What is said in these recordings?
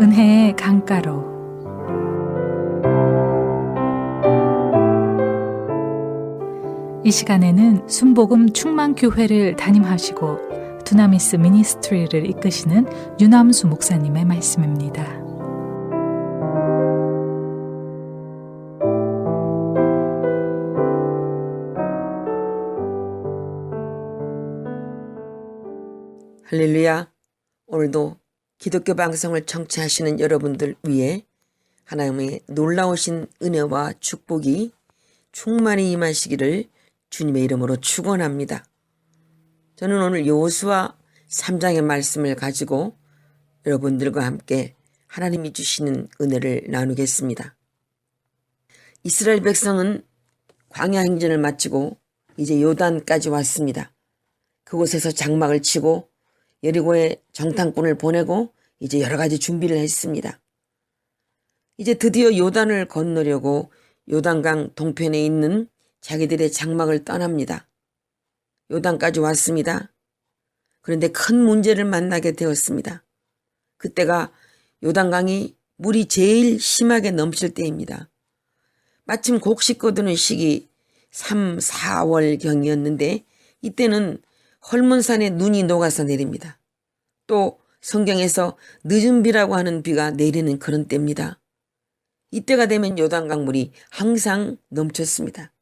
은혜의 강가로. 이 시간에는 순복음 충만교회를 담임하시고 두나미스 미니스트리를 이끄시는 유남수 목사님의 말씀입니다. 할렐루야. 오늘도 기독교 방송을 청취하시는 여러분들 위해 하나님의 놀라우신 은혜와 축복이 충만히 임하시기를 주님의 이름으로 축원합니다. 저는 오늘 여호수아 3장의 말씀을 가지고 여러분들과 함께 하나님이 주시는 은혜를 나누겠습니다. 이스라엘 백성은 광야 행진을 마치고 이제 요단까지 왔습니다. 그곳에서 장막을 치고 여리고에 정탐꾼을 보내고 이제 여러 가지 준비를 했습니다. 이제 드디어 요단을 건너려고 요단강 동편에 있는 자기들의 장막을 떠납니다. 요단까지 왔습니다. 그런데 큰 문제를 만나게 되었습니다. 그때가 요단강이 물이 제일 심하게 넘칠 때입니다. 마침 곡식 거두는 시기 3, 4월경이었는데 이때는 헐몬산에 눈이 녹아서 내립니다. 또 성경에서 늦은 비라고 하는 비가 내리는 그런 때입니다. 이때가 되면 요단강물이 항상 넘쳤습니다.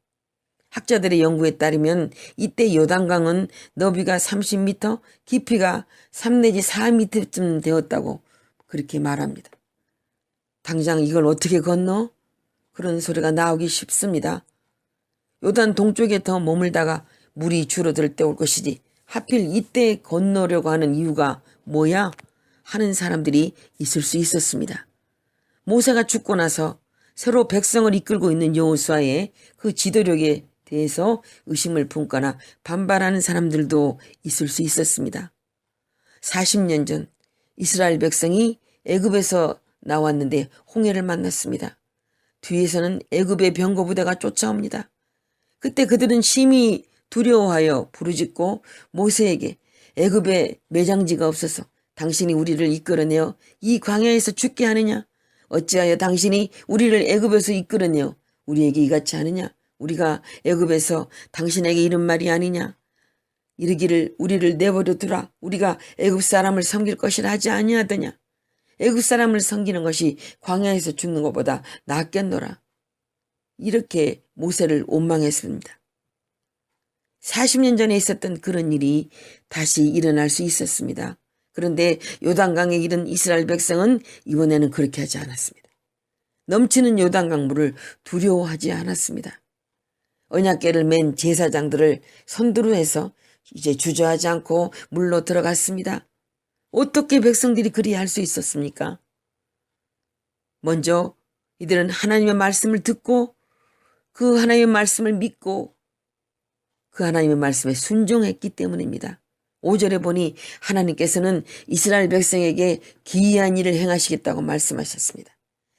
학자들의 연구에 따르면 이때 요단강은 너비가 30m, 깊이가 3 내지 4m쯤 되었다고 그렇게 말합니다. 당장 이걸 어떻게 건너? 그런 소리가 나오기 쉽습니다. 요단 동쪽에 더 머물다가 물이 줄어들 때 올 것이지 하필 이때 건너려고 하는 이유가 뭐야? 하는 사람들이 있을 수 있었습니다. 모세가 죽고 나서 새로 백성을 이끌고 있는 여호수아의 그 지도력에 대해서 의심을 품거나 반발하는 사람들도 있을 수 있었습니다. 40년 전 이스라엘 백성이 애굽에서 나왔는데 홍해를 만났습니다. 뒤에서는 애굽의 병거부대가 쫓아옵니다. 그때 그들은 심히 두려워하여 부르짖고 모세에게 애굽에 매장지가 없어서 당신이 우리를 이끌어내어 이 광야에서 죽게 하느냐? 어찌하여 당신이 우리를 애굽에서 이끌어내어 우리에게 이같이 하느냐? 우리가 애굽에서 당신에게 이른 말이 아니냐? 이르기를 우리를 내버려 두라. 우리가 애굽 사람을 섬길 것이라 하지 아니하더냐? 애굽 사람을 섬기는 것이 광야에서 죽는 것보다 낫겠노라. 이렇게 모세를 원망했습니다. 40년 전에 있었던 그런 일이 다시 일어날 수 있었습니다. 그런데 요단강에 이른 이스라엘 백성은 이번에는 그렇게 하지 않았습니다. 넘치는 요단강 물을 두려워하지 않았습니다. 언약궤를 맨 제사장들을 선두로 해서 이제 주저하지 않고 물로 들어갔습니다. 어떻게 백성들이 그리 할 수 있었습니까? 먼저 이들은 하나님의 말씀을 듣고 그 하나님의 말씀을 믿고 그 하나님의 말씀에 순종했기 때문입니다. 5절에 보니 하나님께서는 이스라엘 백성에게 기이한 일을 행하시겠다고 말씀하셨습니다.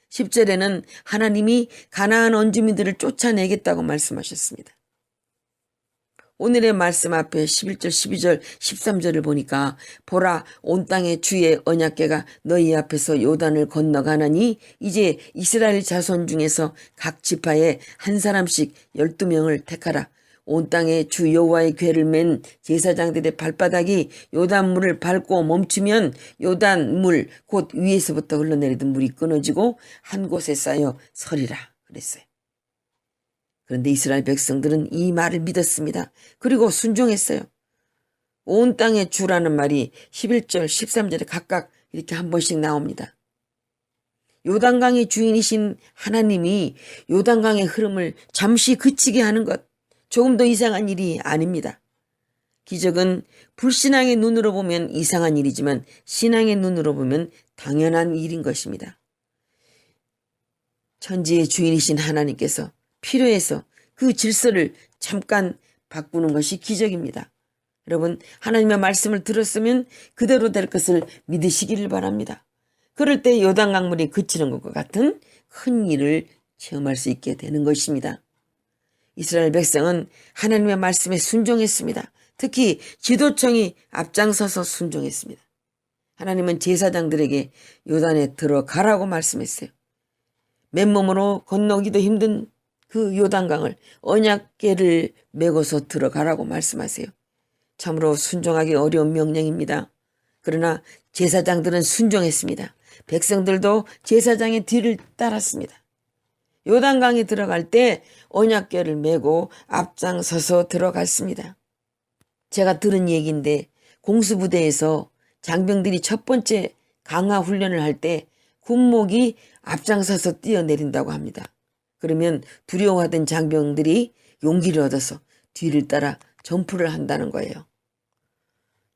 10절에는 하나님이 가나안 원주민들을 쫓아내겠다고 말씀하셨습니다. 오늘의 말씀 앞에 11절, 12절, 13절을 보니까 보라 온 땅의 주의 언약궤가 너희 앞에서 요단을 건너가나니 이제 이스라엘 자손 중에서 각 지파에 한 사람씩 12명을 택하라. 온 땅에 주 여호와의 궤를 맨 제사장들의 발바닥이 요단물을 밟고 멈추면 요단물 곧 위에서부터 흘러내리던 물이 끊어지고 한 곳에 쌓여 서리라 그랬어요. 그런데 이스라엘 백성들은 이 말을 믿었습니다. 그리고 순종했어요. 온 땅의 주라는 말이 11절, 13절에 각각 이렇게 한 번씩 나옵니다. 요단강의 주인이신 하나님이 요단강의 흐름을 잠시 그치게 하는 것, 조금 더 이상한 일이 아닙니다. 기적은 불신앙의 눈으로 보면 이상한 일이지만 신앙의 눈으로 보면 당연한 일인 것입니다. 천지의 주인이신 하나님께서 필요해서 그 질서를 잠깐 바꾸는 것이 기적입니다. 여러분, 하나님의 말씀을 들었으면 그대로 될 것을 믿으시기를 바랍니다. 그럴 때 요단 강물이 그치는 것과 같은 큰 일을 체험할 수 있게 되는 것입니다. 이스라엘 백성은 하나님의 말씀에 순종했습니다. 특히 지도청이 앞장서서 순종했습니다. 하나님은 제사장들에게 요단에 들어가라고 말씀했어요. 맨몸으로 건너기도 힘든 그 요단강을 언약궤를 메고서 들어가라고 말씀하세요. 참으로 순종하기 어려운 명령입니다. 그러나 제사장들은 순종했습니다. 백성들도 제사장의 뒤를 따랐습니다. 요단강에 들어갈 때 언약궤를 메고 앞장서서 들어갔습니다. 제가 들은 얘기인데 공수부대에서 장병들이 첫 번째 강화 훈련을 할 때 군목이 앞장서서 뛰어내린다고 합니다. 그러면 두려워하던 장병들이 용기를 얻어서 뒤를 따라 점프를 한다는 거예요.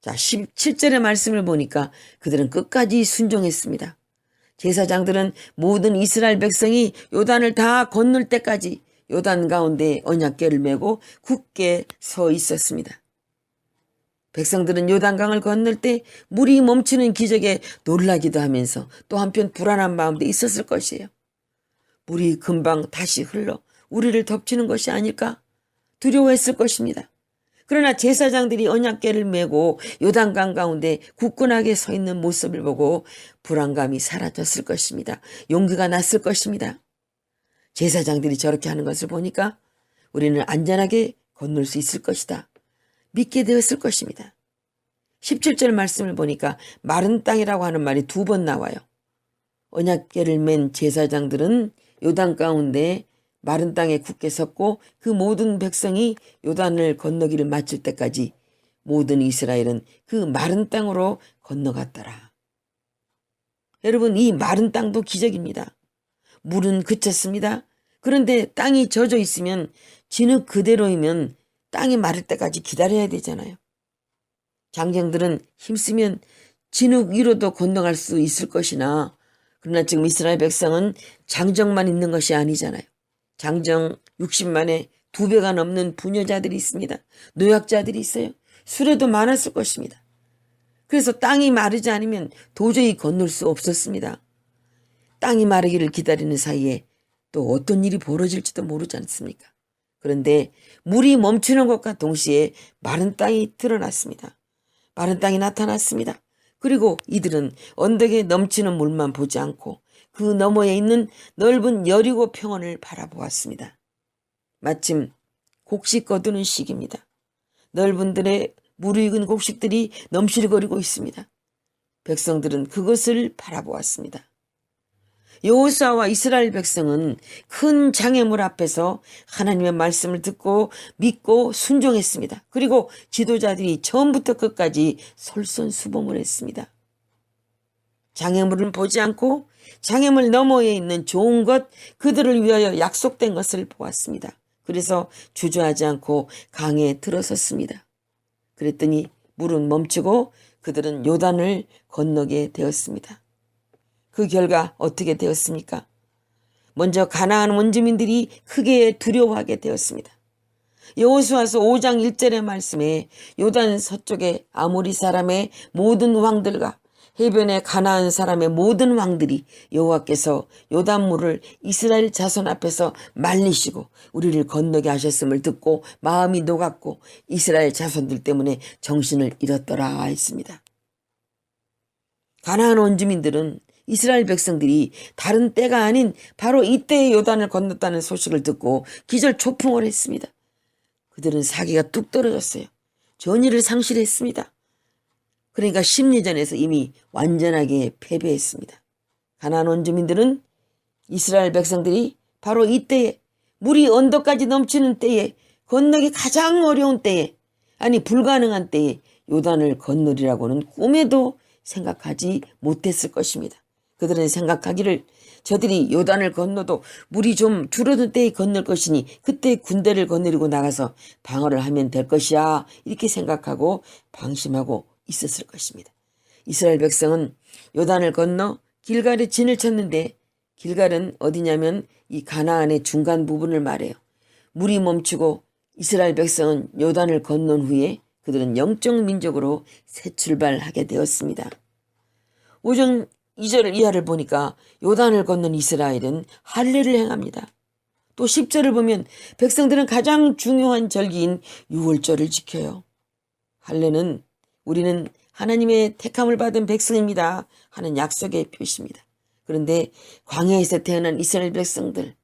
자, 17절의 말씀을 보니까 그들은 끝까지 순종했습니다. 제사장들은 모든 이스라엘 백성이 요단을 다 건널 때까지 요단 가운데 언약궤를 메고 굳게 서 있었습니다. 백성들은 요단강을 건널 때 물이 멈추는 기적에 놀라기도 하면서 또 한편 불안한 마음도 있었을 것이에요. 물이 금방 다시 흘러 우리를 덮치는 것이 아닐까 두려워했을 것입니다. 그러나 제사장들이 언약궤를 메고 요단강 가운데 굳건하게 서 있는 모습을 보고 불안감이 사라졌을 것입니다. 용기가 났을 것입니다. 제사장들이 저렇게 하는 것을 보니까 우리는 안전하게 건널 수 있을 것이다. 믿게 되었을 것입니다. 17절 말씀을 보니까 마른 땅이라고 하는 말이 2번 나와요. 언약궤를 맨 제사장들은 요단 가운데 마른 땅에 굳게 섰고 그 모든 백성이 요단을 건너기를 마칠 때까지 모든 이스라엘은 그 마른 땅으로 건너갔더라. 여러분, 이 마른 땅도 기적입니다. 물은 그쳤습니다. 그런데 땅이 젖어 있으면 진흙 그대로이면 땅이 마를 때까지 기다려야 되잖아요. 장정들은 힘쓰면 진흙 위로도 건너갈 수 있을 것이나 그러나 지금 이스라엘 백성은 장정만 있는 것이 아니잖아요. 장정 60만에 2배가 넘는 부녀자들이 있습니다. 노약자들이 있어요. 수레도 많았을 것입니다. 그래서 땅이 마르지 않으면 도저히 건널 수 없었습니다. 땅이 마르기를 기다리는 사이에 또 어떤 일이 벌어질지도 모르지 않습니까? 그런데 물이 멈추는 것과 동시에 마른 땅이 드러났습니다. 마른 땅이 나타났습니다. 그리고 이들은 언덕에 넘치는 물만 보지 않고 그 너머에 있는 넓은 여리고 평원을 바라보았습니다. 마침 곡식 거두는 시기입니다. 넓은 들에 무르익은 곡식들이 넘실거리고 있습니다. 백성들은 그것을 바라보았습니다. 여호수아와 이스라엘 백성은 큰 장애물 앞에서 하나님의 말씀을 듣고 믿고 순종했습니다. 그리고 지도자들이 처음부터 끝까지 솔선수범을 했습니다. 장애물은 보지 않고 장애물 너머에 있는 좋은 것, 그들을 위하여 약속된 것을 보았습니다. 그래서 주저하지 않고 강에 들어섰습니다. 그랬더니 물은 멈추고 그들은 요단을 건너게 되었습니다. 그 결과 어떻게 되었습니까? 먼저 가나안 원주민들이 크게 두려워하게 되었습니다. 여호수아서 5장 1절의 말씀에 요단 서쪽의 아모리 사람의 모든 왕들과 해변의 가나안 사람의 모든 왕들이 여호와께서 요단물을 이스라엘 자손 앞에서 말리시고 우리를 건너게 하셨음을 듣고 마음이 녹았고 이스라엘 자손들 때문에 정신을 잃었더라 했습니다. 가나안 원주민들은 이스라엘 백성들이 다른 때가 아닌 바로 이때의 요단을 건넜다는 소식을 듣고 기절초풍을 했습니다. 그들은 사기가 뚝 떨어졌어요. 전의를 상실했습니다. 그러니까 심리전에서 이미 완전하게 패배했습니다. 가나안 원주민들은 이스라엘 백성들이 바로 이때에 물이 언덕까지 넘치는 때에 건너기 가장 어려운 때에 아니 불가능한 때에 요단을 건너리라고는 꿈에도 생각하지 못했을 것입니다. 그들은 생각하기를 저들이 요단을 건너도 물이 좀 줄어든 때에 건널 것이니 그때 군대를 거느리고 나가서 방어를 하면 될 것이야 이렇게 생각하고 방심하고 있었을 것입니다. 이스라엘 백성은 요단을 건너 길갈에 진을 쳤는데 길갈은 어디냐면 이 가나안의 중간 부분을 말해요. 물이 멈추고 이스라엘 백성은 요단을 건넌 후에 그들은 영적 민족으로 새 출발하게 되었습니다. 5장 2절 이하를 보니까 요단을 건넌 이스라엘은 할례를 행합니다. 또 10절을 보면 백성들은 가장 중요한 절기인 유월절을 지켜요. 할례는 우리는 하나님의 택함을 받은 백성입니다 하는 약속의 표시입니다. 그런데 광야에서 태어난 이스라엘 백성들,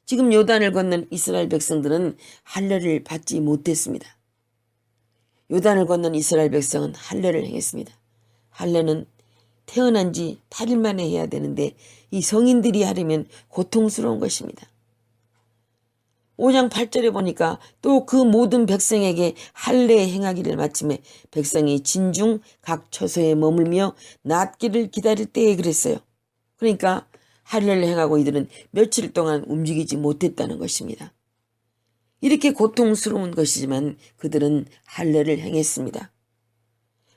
지금 요단을 건넌 이스라엘 백성들은 할례를 받지 못했습니다. 요단을 건넌 이스라엘 백성은 할례를 행했습니다. 할례는 태어난 지 8일 만에 해야 되는데 이 성인들이 하려면 고통스러운 것입니다. 5장 8절에 보니까 또 그 모든 백성에게 할례 행하기를 마침에 백성이 진중 각 처소에 머물며 낫기를 기다릴 때에 그랬어요. 그러니까 할례를 행하고 이들은 며칠 동안 움직이지 못했다는 것입니다. 이렇게 고통스러운 것이지만 그들은 할례를 행했습니다.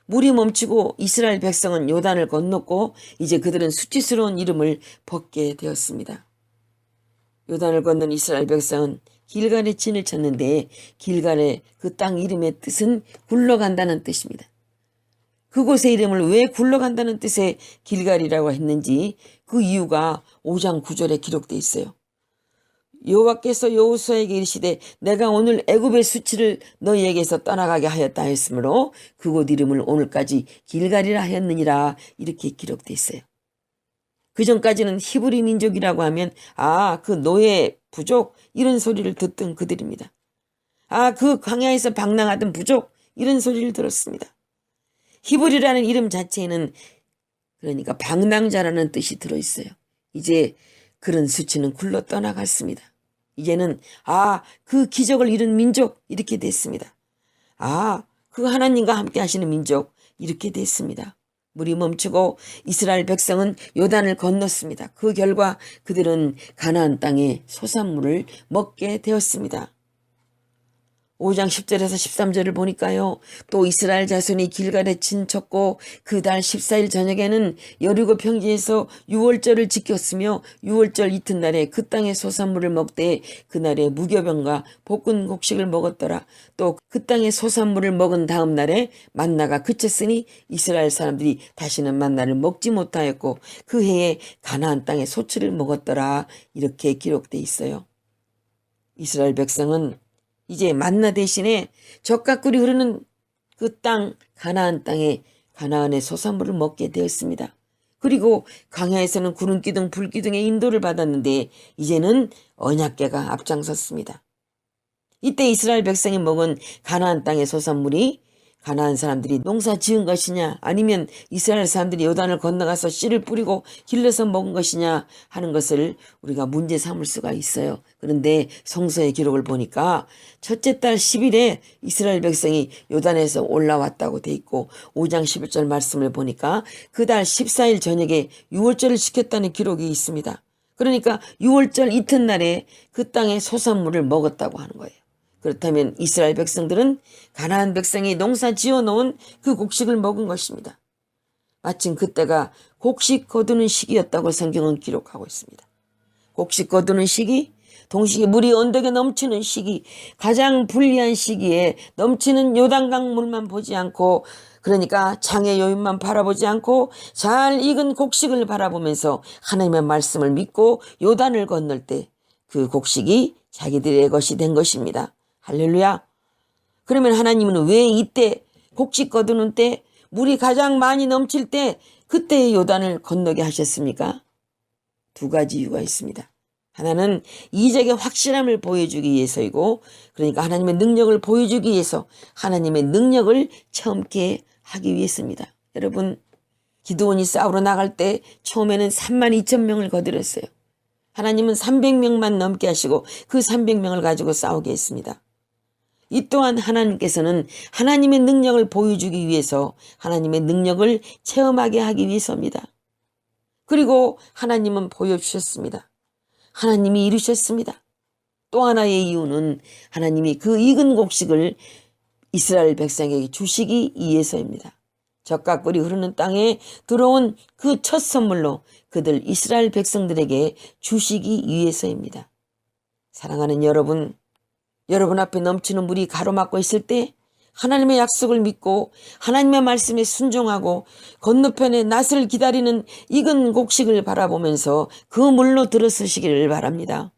물이 멈추고 이스라엘 백성은 요단을 건넜고 이제 그들은 수치스러운 이름을 벗게 되었습니다. 요단을 건넌 이스라엘 백성은 길갈에 진을 쳤는데 길갈의 그 땅 이름의 뜻은 굴러간다는 뜻입니다. 그곳의 이름을 왜 굴러간다는 뜻의 길갈이라고 했는지 그 이유가 5장 9절에 기록되어 있어요. 여호와께서 여호수아에게 이르시되 내가 오늘 애굽의 수치를 너희에게서 떠나가게 하였다 했으므로 그곳 이름을 오늘까지 길갈이라 하였느니라 이렇게 기록되어 있어요. 그 전까지는 히브리 민족이라고 하면 그 노예 부족 이런 소리를 듣던 그들입니다. 그 광야에서 방랑하던 부족 이런 소리를 들었습니다. 히브리라는 이름 자체에는 그러니까 방랑자라는 뜻이 들어있어요. 이제 그런 수치는 굴러 떠나갔습니다. 이제는 그 기적을 이룬 민족 이렇게 됐습니다. 그 하나님과 함께 하시는 민족 이렇게 됐습니다. 물이 멈추고 이스라엘 백성은 요단을 건넜습니다. 그 결과 그들은 가나안 땅의 소산물을 먹게 되었습니다. 5장 10절에서 13절을 보니까요. 또 이스라엘 자손이 길갈에 진쳤고 그 달 14일 저녁에는 여리고 평지에서 유월절을 지켰으며 유월절 이튿날에 그 땅의 소산물을 먹되 그날에 무교병과 볶은 곡식을 먹었더라. 또 그 땅의 소산물을 먹은 다음 날에 만나가 그쳤으니 이스라엘 사람들이 다시는 만나를 먹지 못하였고 그 해에 가나안 땅의 소출을 먹었더라. 이렇게 기록되어 있어요. 이스라엘 백성은 이제 만나 대신에 젖과 꿀이 흐르는 그 땅 가나안 땅에 가나안의 소산물을 먹게 되었습니다. 그리고 광야에서는 구름기둥 불기둥의 인도를 받았는데 이제는 언약궤가 앞장섰습니다. 이때 이스라엘 백성이 먹은 가나안 땅의 소산물이 가나안 사람들이 농사 지은 것이냐 아니면 이스라엘 사람들이 요단을 건너가서 씨를 뿌리고 길러서 먹은 것이냐 하는 것을 우리가 문제 삼을 수가 있어요. 그런데 성서의 기록을 보니까 첫째 달 10일에 이스라엘 백성이 요단에서 올라왔다고 돼 있고 5장 11절 말씀을 보니까 그 달 14일 저녁에 유월절을 지켰다는 기록이 있습니다. 그러니까 유월절 이튿날에 그 땅의 소산물을 먹었다고 하는 거예요. 그렇다면 이스라엘 백성들은 가나안 백성이 농사 지어놓은 그 곡식을 먹은 것입니다. 마침 그때가 곡식 거두는 시기였다고 성경은 기록하고 있습니다. 곡식 거두는 시기, 동시에 물이 언덕에 넘치는 시기, 가장 불리한 시기에 넘치는 요단강 물만 보지 않고 그러니까 장의 여인만 바라보지 않고 잘 익은 곡식을 바라보면서 하나님의 말씀을 믿고 요단을 건널 때 그 곡식이 자기들의 것이 된 것입니다. 할렐루야. 그러면 하나님은 왜 이때 곡식 거두는 때 물이 가장 많이 넘칠 때 그때 요단을 건너게 하셨습니까? 두 가지 이유가 있습니다. 하나는 이적의 확실함을 보여주기 위해서이고 그러니까 하나님의 능력을 보여주기 위해서 하나님의 능력을 체험케 하기 위해서입니다. 여러분 기드온이 싸우러 나갈 때 처음에는 32,000명을 거들었어요. 하나님은 300명만 넘게 하시고 그 300명을 가지고 싸우게 했습니다. 이 또한 하나님께서는 하나님의 능력을 보여주기 위해서 하나님의 능력을 체험하게 하기 위해서입니다. 그리고 하나님은 보여주셨습니다. 하나님이 이루셨습니다. 또 하나의 이유는 하나님이 그 익은 곡식을 이스라엘 백성에게 주시기 위해서입니다. 젖과 꿀이 흐르는 땅에 들어온 그 첫 선물로 그들 이스라엘 백성들에게 주시기 위해서입니다. 사랑하는 여러분, 여러분 앞에 넘치는 물이 가로막고 있을 때 하나님의 약속을 믿고 하나님의 말씀에 순종하고 건너편에 낫을 기다리는 익은 곡식을 바라보면서 그 물로 들어서시기를 바랍니다.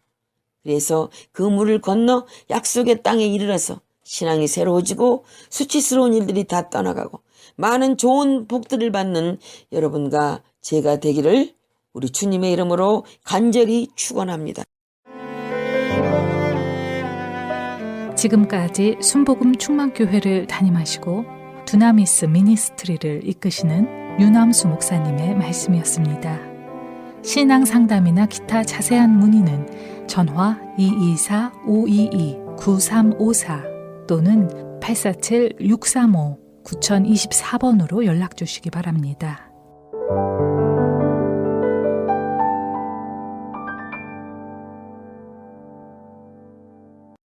그래서 그 물을 건너 약속의 땅에 이르러서 신앙이 새로워지고 수치스러운 일들이 다 떠나가고 많은 좋은 복들을 받는 여러분과 제가 되기를 우리 주님의 이름으로 간절히 축원합니다. 지금까지 순복음 충만교회를 담임하시고 두나미스 미니스트리를 이끄시는 유남수 목사님의 말씀이었습니다. 신앙 상담이나 기타 자세한 문의는 전화 224-522-9354 또는 847-635-9024번으로 연락 주시기 바랍니다.